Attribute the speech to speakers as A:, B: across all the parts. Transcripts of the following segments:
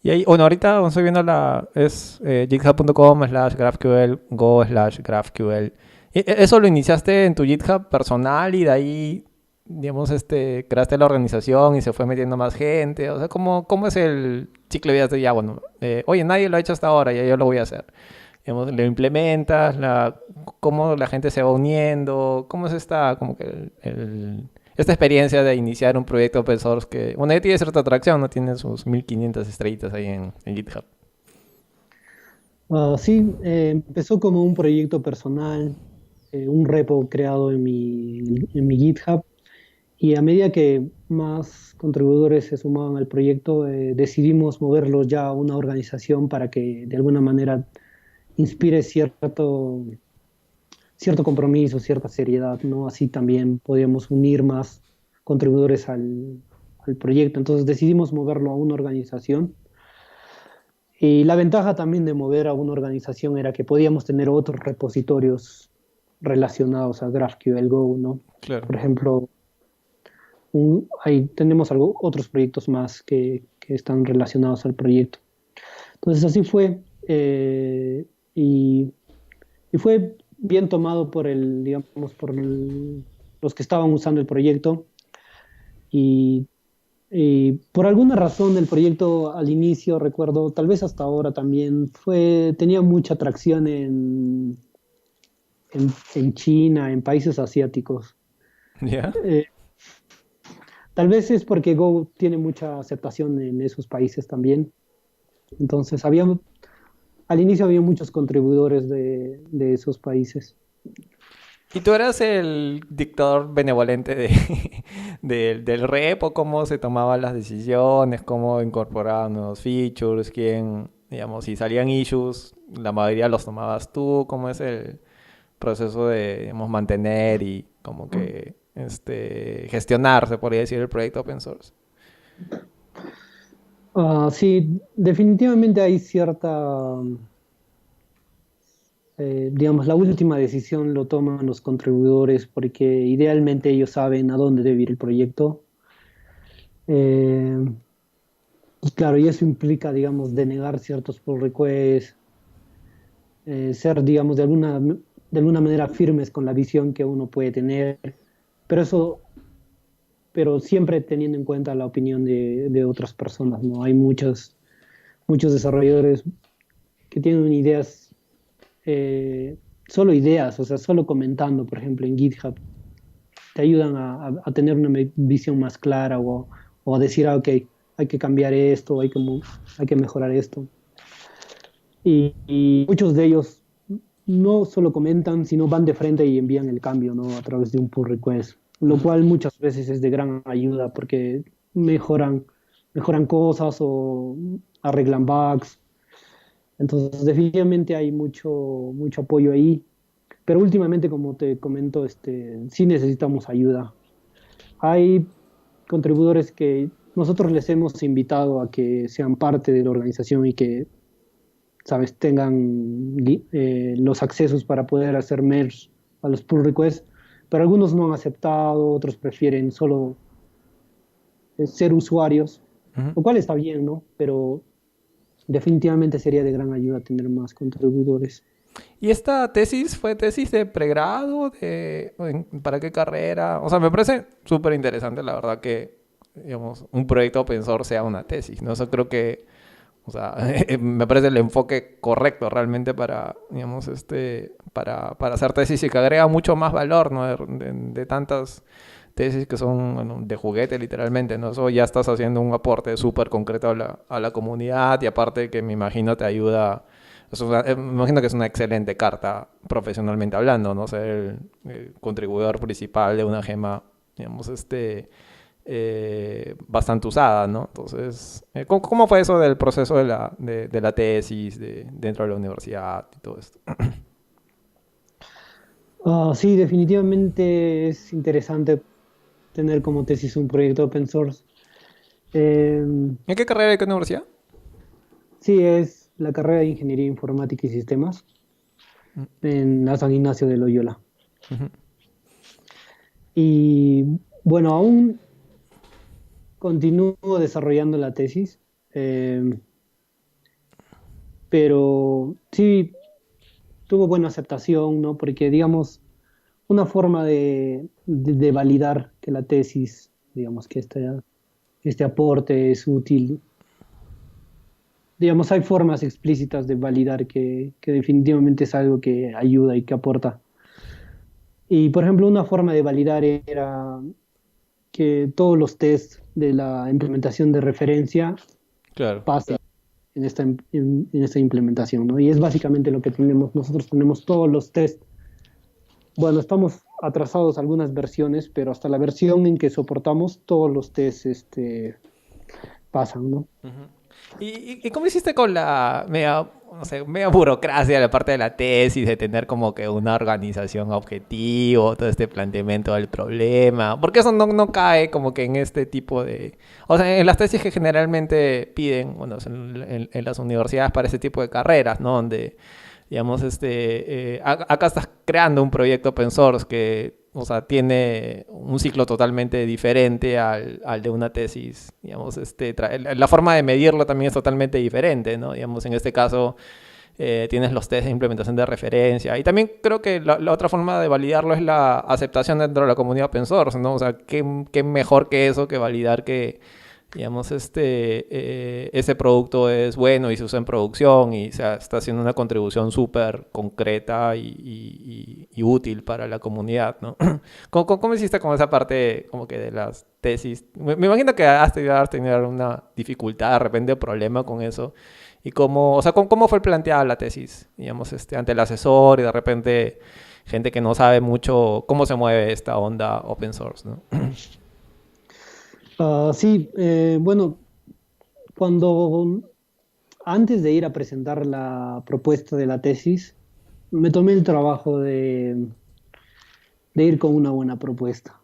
A: Y ahí, bueno, ahorita aún estoy viendo github.com/GraphQL, go/GraphQL. ¿Eso lo iniciaste en tu GitHub personal y de ahí, digamos, creaste la organización y se fue metiendo más gente? O sea, ¿cómo es el ciclo de vida de ya, bueno, oye, nadie lo ha hecho hasta ahora, ya yo lo voy a hacer? Digamos, lo implementas, cómo la gente se va uniendo, cómo es como que esta experiencia de iniciar un proyecto open source que, bueno, ya tiene cierta atracción, ¿no? Tiene sus 1500 estrellitas ahí en GitHub.
B: Sí, empezó como un proyecto personal, un repo creado en mi GitHub, y a medida que más contribuidores se sumaban al proyecto, decidimos moverlo ya a una organización para que de alguna manera inspire cierto compromiso, cierta seriedad, ¿no? Así también podíamos unir más contribuidores al proyecto. Entonces decidimos moverlo a una organización. Y la ventaja también de mover a una organización era que podíamos tener otros repositorios relacionados a GraphQL Go, ¿no?
A: Claro.
B: Por ejemplo, ahí tenemos otros proyectos más que están relacionados al proyecto. Entonces así fue, y, y fue bien tomado por digamos, los que estaban usando el proyecto. Y por alguna razón el proyecto al inicio, recuerdo, tal vez hasta ahora también, tenía mucha atracción en China, en países asiáticos.
A: ¿Ya?
B: Eh, Tal vez es porque Go tiene mucha aceptación en esos países también. Entonces, al inicio había muchos contribuidores de esos países.
A: ¿Y tú eras el dictador benevolente del repo? ¿Cómo se tomaban las decisiones? ¿Cómo incorporaban nuevos features? ¿Quién, digamos, si salían issues, la mayoría los tomabas tú? ¿Cómo es el proceso de, digamos, mantener y como que gestionar, se podría decir, el proyecto open source?
B: Sí, definitivamente hay digamos, la última decisión lo toman los contribuidores porque idealmente ellos saben a dónde debe ir el proyecto. Eh, y claro, y eso implica, digamos, denegar ciertos pull requests, ser, digamos, de alguna manera firmes con la visión que uno puede tener, pero pero siempre teniendo en cuenta la opinión de otras personas, ¿no? Hay muchos desarrolladores que tienen ideas, solo ideas, o sea, solo comentando, por ejemplo, en GitHub, te ayudan a tener una visión más clara o a decir, ok, hay que cambiar esto, hay que mejorar esto. Y muchos de ellos no solo comentan, sino van de frente y envían el cambio, ¿no? A través de un pull request, lo
A: Ujú.
B: cual muchas veces es de gran ayuda porque mejoran, mejoran cosas o arreglan bugs. Entonces, definitivamente hay mucho apoyo ahí. Pero últimamente, como te comento, sí necesitamos ayuda. Hay contribuidores que nosotros les hemos invitado a que sean parte de la organización y que, sabes, tengan los accesos para poder hacer merge a los pull requests, pero algunos no han aceptado, otros prefieren solo ser usuarios,
A: Ujú.
B: lo cual está bien, ¿no? Pero definitivamente sería de gran ayuda tener más contribuidores.
A: ¿Y esta tesis fue tesis de pregrado? ¿Para qué carrera? O sea, me parece súper interesante, la verdad, que, digamos, un proyecto open source sea una tesis, ¿no? Eso creo que, o sea, me parece el enfoque correcto realmente para, digamos, para hacer tesis y que agrega mucho más valor, ¿no? De tantas tesis que son, bueno, de juguete literalmente, ¿no? Eso ya estás haciendo un aporte súper concreto a la comunidad y aparte que me imagino te ayuda, me imagino que es una excelente carta profesionalmente hablando, ¿no? Ser el contribuidor principal de una gema, digamos, bastante usada, ¿no? Entonces, ¿cómo fue eso del proceso de la tesis dentro de la universidad y todo esto?
B: Sí, definitivamente es interesante tener como tesis un proyecto open source. Eh,
A: ¿En qué carrera y qué universidad?
B: sí, es la carrera de Ingeniería Informática y Sistemas en la San Ignacio de Loyola.
A: Ujú.
B: Y bueno, aún continúo desarrollando la tesis. pero sí tuvo buena aceptación, ¿no? Porque, digamos, una forma de validar que la tesis, digamos, que este aporte es útil. Digamos, hay formas explícitas de validar que definitivamente es algo que ayuda y que aporta. Y, por ejemplo, una forma de validar era que todos los tests de la implementación de referencia
A: Claro.
B: pasen en esta implementación, ¿no? Y es básicamente lo que tenemos. Nosotros tenemos todos los tests. Bueno, estamos atrasados algunas versiones, pero hasta la versión en que soportamos todos los tests pasan, ¿no?
A: Ujú. ¿Y cómo hiciste con la media, no sé, media burocracia de la parte de la tesis, de tener como que una organización objetivo, todo este planteamiento del problema? Porque eso no cae como que en este tipo de... O sea, en las tesis que generalmente piden, bueno, en las universidades para ese tipo de carreras, ¿no? Donde, digamos, acá estás creando un proyecto open source que, o sea, tiene un ciclo totalmente diferente al de una tesis, digamos, la forma de medirlo también es totalmente diferente, ¿no? Digamos, en este caso tienes los test de implementación de referencia y también creo que la otra forma de validarlo es la aceptación dentro de la comunidad open source, ¿no? O sea, qué mejor que eso, que validar que digamos, ese producto es bueno y se usa en producción y se está haciendo una contribución súper concreta y útil para la comunidad, ¿no? ¿Cómo hiciste con esa parte como que de las tesis? Me imagino que has tenido alguna dificultad, de repente, problema con eso. Y o sea, ¿cómo fue planteada la tesis? Digamos, ante el asesor y de repente gente que no sabe mucho cómo se mueve esta onda open source, ¿no?
B: Sí, bueno, cuando antes de ir a presentar la propuesta de la tesis, me tomé el trabajo de ir con una buena propuesta.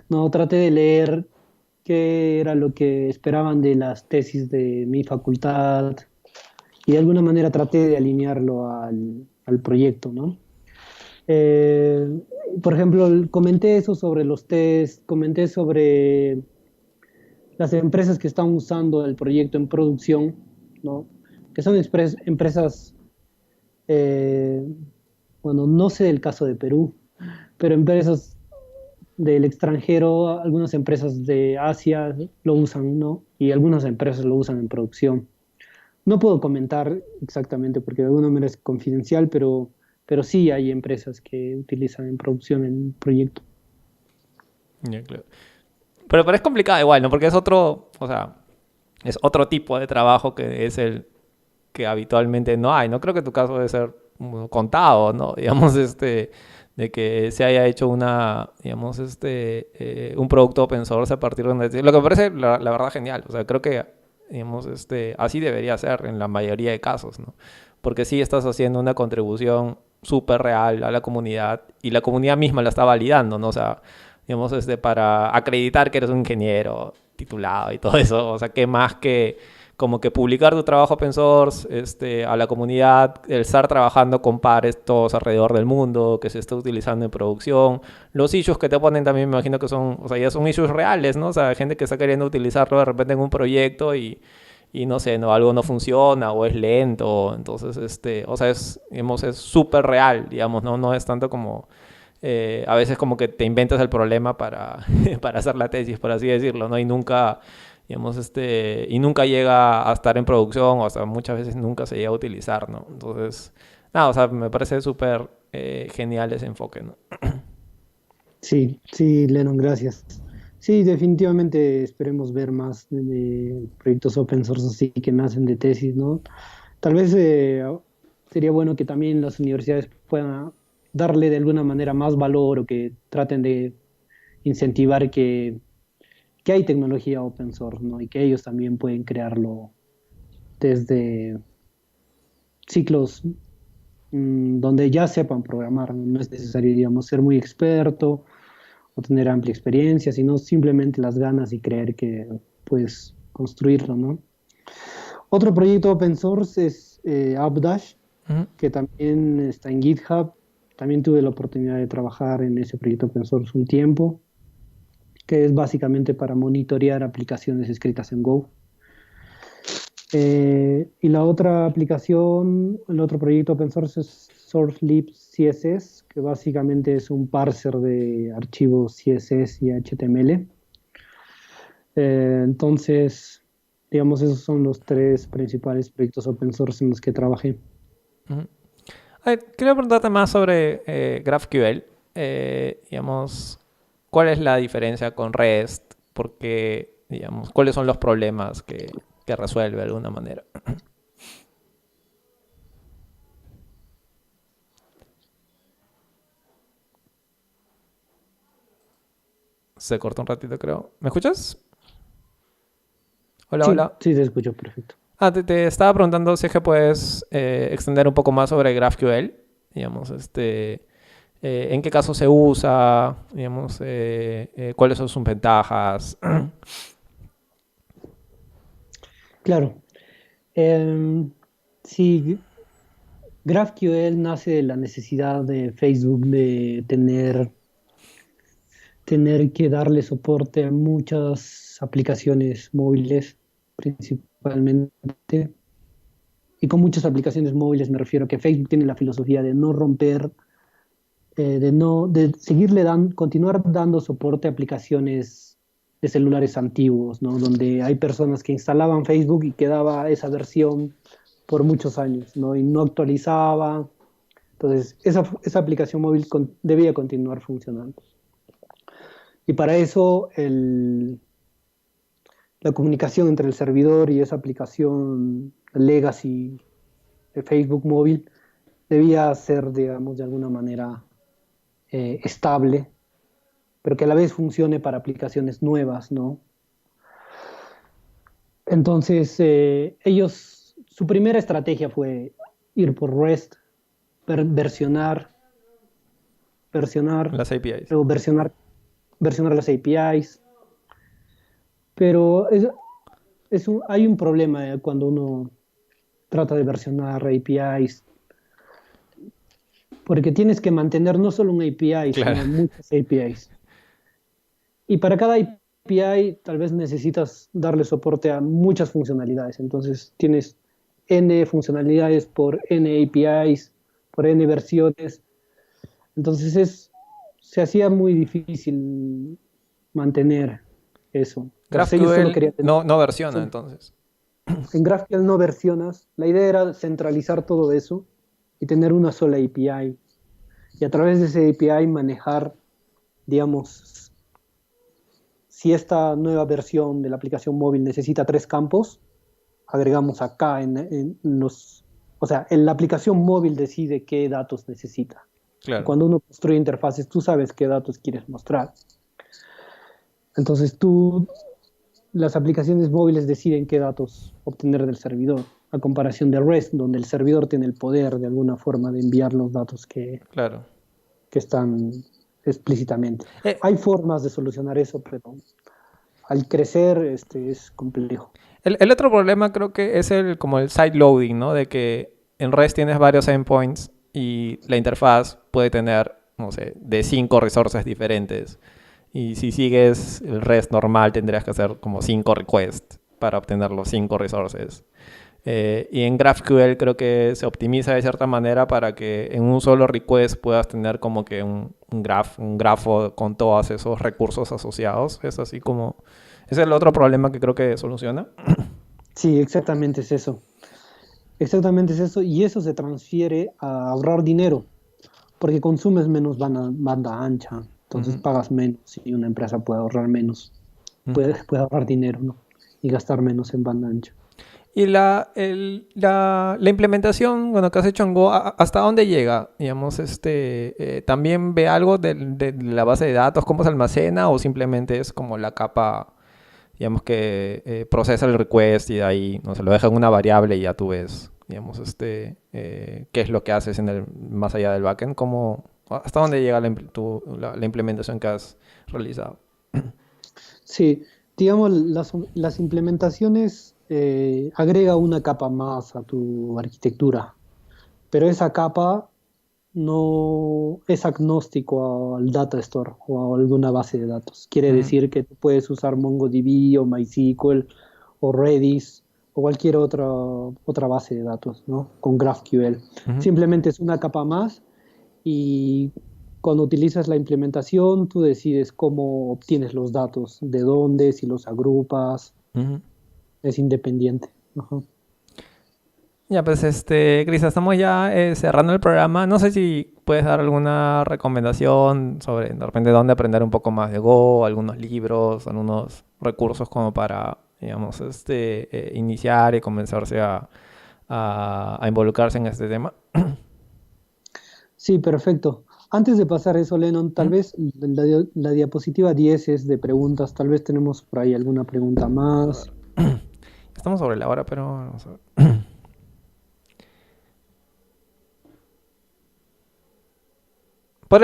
B: No, traté de leer qué era lo que esperaban de las tesis de mi facultad y de alguna manera traté de alinearlo al proyecto, ¿no? Eh, por ejemplo, comenté eso sobre los test, comenté sobre las empresas que están usando el proyecto en producción, ¿no? Que son empresas, eh, bueno, no sé del caso de Perú, pero empresas del extranjero, algunas empresas de Asia lo usan, ¿no? Y algunas empresas lo usan en producción. No puedo comentar exactamente porque de alguna manera es confidencial, pero sí hay empresas que utilizan en producción el proyecto.
A: Ya, claro. Pero es complicado igual, ¿no? Porque es otro, o sea, es otro tipo de trabajo que es el que habitualmente no hay. No creo que tu caso debe ser contado, ¿no? Digamos, de que se haya hecho digamos, un producto open source a partir de una... Lo que me parece, la verdad, genial. O sea, creo que, digamos, así debería ser en la mayoría de casos, ¿no? Porque sí estás haciendo una contribución súper real a la comunidad y la comunidad misma la está validando, ¿no? O sea, digamos, para acreditar que eres un ingeniero titulado y todo eso. O sea, qué más que como que publicar tu trabajo open source a la comunidad, el estar trabajando con pares todos alrededor del mundo, que se está utilizando en producción, los issues que te ponen también me imagino que son, o sea, ya son issues reales, ¿no? O sea, gente que está queriendo utilizarlo de repente en un proyecto y no sé, no, algo no funciona o es lento, entonces, o sea, digamos, es súper real, digamos, ¿no? No es tanto como a veces como que te inventas el problema para hacer la tesis, por así decirlo, ¿no? Y nunca, digamos, y nunca llega a estar en producción o hasta muchas veces nunca se llega a utilizar, ¿no? Entonces, nada, o sea, me parece súper genial ese enfoque, ¿no?
B: Sí, sí, Lennon, gracias. Sí, definitivamente esperemos ver más de proyectos open source así que nacen de tesis, ¿no? Tal vez sería bueno que también las universidades puedan darle de alguna manera más valor o que traten de incentivar que hay tecnología open source, ¿no? Y que ellos también pueden crearlo desde ciclos donde ya sepan programar, ¿no? No es necesario, digamos, ser muy experto o tener amplia experiencia, sino simplemente las ganas y creer que puedes construirlo, ¿no? Otro proyecto open source es Updash,
A: Ujú.
B: que también está en GitHub. También tuve la oportunidad de trabajar en ese proyecto open source un tiempo, que es básicamente para monitorear aplicaciones escritas en Go. Y la otra aplicación, el otro proyecto open source es SourceLib CSS, que básicamente es un parser de archivos CSS y HTML. Entonces, digamos, esos son los tres principales proyectos open source en los que trabajé.
A: Ujú. Quería preguntarte más sobre GraphQL. Digamos, ¿cuál es la diferencia con REST? Porque, digamos, ¿cuáles son los problemas que resuelve de alguna manera? Se cortó un ratito, creo. ¿Me escuchas? Hola,
B: Sí,
A: hola.
B: sí, te escucho perfecto.
A: Te estaba preguntando si es que puedes extender un poco más sobre GraphQL. Digamos, ¿en qué caso se usa? Digamos, ¿cuáles son sus ventajas?
B: Claro. Em, sí, GraphQL nace de la necesidad de Facebook de tener que darle soporte a muchas aplicaciones móviles, principalmente. Y con muchas aplicaciones móviles me refiero a que Facebook tiene la filosofía de no romper, de seguirle dando, continuar dando soporte a aplicaciones de celulares antiguos, ¿no? Donde hay personas que instalaban Facebook y quedaba esa versión por muchos años, ¿no? Y no actualizaba. Entonces, esa aplicación móvil debía continuar funcionando. Y para eso, la comunicación entre el servidor y esa aplicación legacy de Facebook móvil debía ser, digamos, de alguna manera estable, pero que a la vez funcione para aplicaciones nuevas, ¿no? Entonces, su primera estrategia fue ir por REST, versionar, versionar,
A: Las APIs.
B: luego versionar las APIs, pero hay un problema cuando uno trata de versionar APIs, porque tienes que mantener no solo un API,
A: Claro,
B: sino muchas APIs. Y para cada API tal vez necesitas darle soporte a muchas funcionalidades. Entonces tienes N funcionalidades por N APIs, por N versiones. Entonces se hacía muy difícil mantener eso. Entonces ellos solo
A: GraphQL
B: querían tener...
A: no versiona
B: Sí.
A: entonces.
B: En GraphQL no versionas. La idea era centralizar todo eso y tener una sola API. Y a través de ese API manejar, digamos, si esta nueva versión de la aplicación móvil necesita tres campos, agregamos acá o sea, la aplicación móvil decide qué datos necesita. Y
A: Claro,
B: cuando uno construye interfaces, tú sabes qué datos quieres mostrar. Entonces las aplicaciones móviles deciden qué datos obtener del servidor, a comparación de REST, donde el servidor tiene el poder de alguna forma de enviar los datos
A: claro.
B: que están explícitamente.
A: Eh,
B: Hay formas de solucionar eso, pero al crecer es complejo.
A: el otro problema creo que es como el side loading, ¿no? De que en REST tienes varios endpoints y la interfaz puede tener, no sé, de 5 resources diferentes. Y si sigues el REST normal, tendrías que hacer como 5 requests para obtener los 5 resources. Y en GraphQL creo que se optimiza de cierta manera para que en un solo request puedas tener como que un grafo con todos esos recursos asociados. Es así como... Ese es el otro problema que creo que soluciona.
B: Sí, exactamente es eso. Exactamente es eso. Y eso se transfiere a ahorrar dinero, porque consumes menos banda ancha, entonces
A: Ujú,
B: pagas menos y una empresa puede ahorrar menos,
A: ujú.
B: puede ahorrar dinero, ¿no? Y gastar menos en banda ancha.
A: Y la implementación, bueno, que has hecho en Go, ¿hasta dónde llega? Digamos, ¿también ve algo de la base de datos, cómo se almacena, o simplemente es como la capa, digamos, que procesa el request y de ahí, no se lo deja en una variable y ya tú ves, digamos, qué es lo que haces más allá del backend? ¿Hasta dónde llega la implementación que has realizado?
B: Sí, digamos, las implementaciones agrega una capa más a tu arquitectura, pero esa capa no es agnóstico al data store o a alguna base de datos. Quiere
A: Ujú,
B: decir que tú puedes usar MongoDB o MySQL o Redis o cualquier otra base de datos, ¿no? Con GraphQL.
A: Ujú.
B: Simplemente es una capa más y cuando utilizas la implementación, tú decides cómo obtienes los datos, de dónde, si los agrupas,
A: Ujú.
B: es independiente. Ajá.
A: Ya, pues, Cris, estamos ya cerrando el programa. No sé si puedes dar alguna recomendación sobre, de repente, dónde aprender un poco más de Go, algunos libros, algunos recursos como para, digamos, iniciar y comenzarse a involucrarse en este tema.
B: Sí, perfecto. Antes de pasar eso, Lennon, tal
A: Ujú.
B: vez la diapositiva 10 es de preguntas, tal vez tenemos por ahí alguna pregunta
A: A ver.
B: más.
A: Estamos sobre la hora, pero vamos a ver.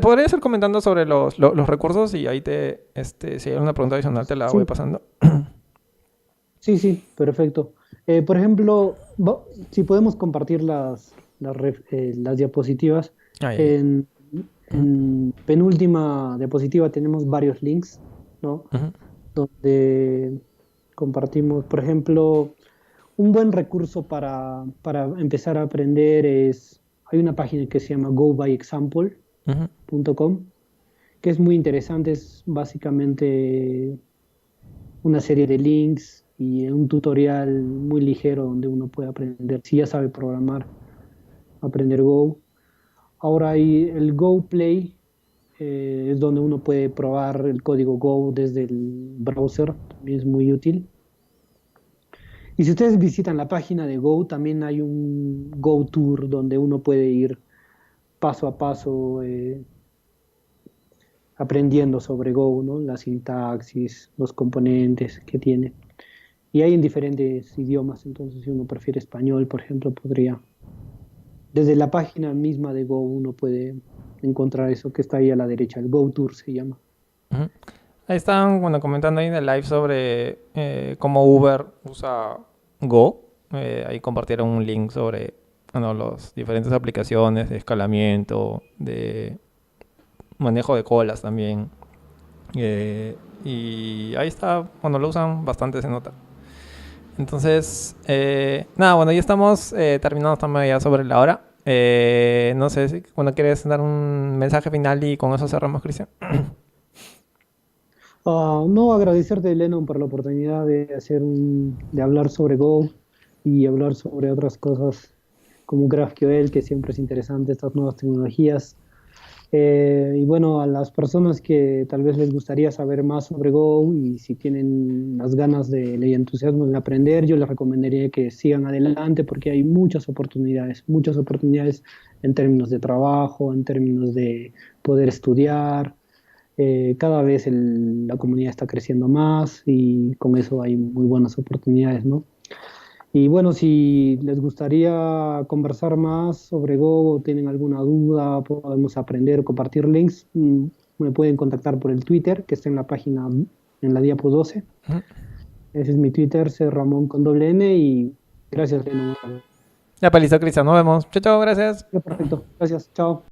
A: Podrías ir comentando sobre los recursos y ahí si hay una pregunta adicional te la voy
B: Sí,
A: pasando.
B: sí, sí, perfecto. Por ejemplo, si podemos compartir las diapositivas,
A: Ay, ay,
B: en,
A: ay.
B: en penúltima diapositiva tenemos varios links, ¿no?
A: Ujú,
B: Donde compartimos, por ejemplo, un buen recurso para empezar a aprender hay una página que se llama
A: ujú,
B: gobyexample.com, que es muy interesante, es básicamente una serie de links y un tutorial muy ligero donde uno puede aprender, si ya sabe programar, aprender Go. Ahora hay el Go Play, es donde uno puede probar el código Go desde el browser, también es muy útil. Y si ustedes visitan la página de Go, también hay un Go Tour donde uno puede ir paso a paso aprendiendo sobre Go, ¿no? La sintaxis, los componentes que tiene. Y hay en diferentes idiomas, entonces si uno prefiere español, por ejemplo, podría. Desde la página misma de Go uno puede encontrar eso que está ahí a la derecha, el Go Tour se llama.
A: ujú. Ahí están, bueno, comentando ahí en el live sobre cómo Uber usa Go. Ahí compartieron un link sobre, bueno, las diferentes aplicaciones de escalamiento, de manejo de colas también. Y ahí está, bueno, lo usan bastante, se nota. Entonces, nada, bueno, ya estamos terminando, estamos ya sobre la hora. No sé si cuando quieres dar un mensaje final y con eso cerramos, Cristian.
B: No, agradecerte, Lennon, por la oportunidad de hablar sobre Go y hablar sobre otras cosas como GraphQL, que siempre es interesante, estas nuevas tecnologías. Y bueno, a las personas que tal vez les gustaría saber más sobre Go y si tienen las ganas y entusiasmo de aprender, yo les recomendaría que sigan adelante porque hay muchas oportunidades en términos de trabajo, en términos de poder estudiar. Cada vez la comunidad está creciendo más y con eso hay muy buenas oportunidades, ¿no? Y bueno, si les gustaría conversar más sobre Go o tienen alguna duda, podemos aprender o compartir links, me pueden contactar por el Twitter, que está en la página, en la diapo 12. Ese es mi Twitter, C Ramón con doble N y gracias, Leno.
A: Ya, pues listo, Cristian, nos vemos. Chao, chao, gracias.
B: Perfecto, gracias, chao.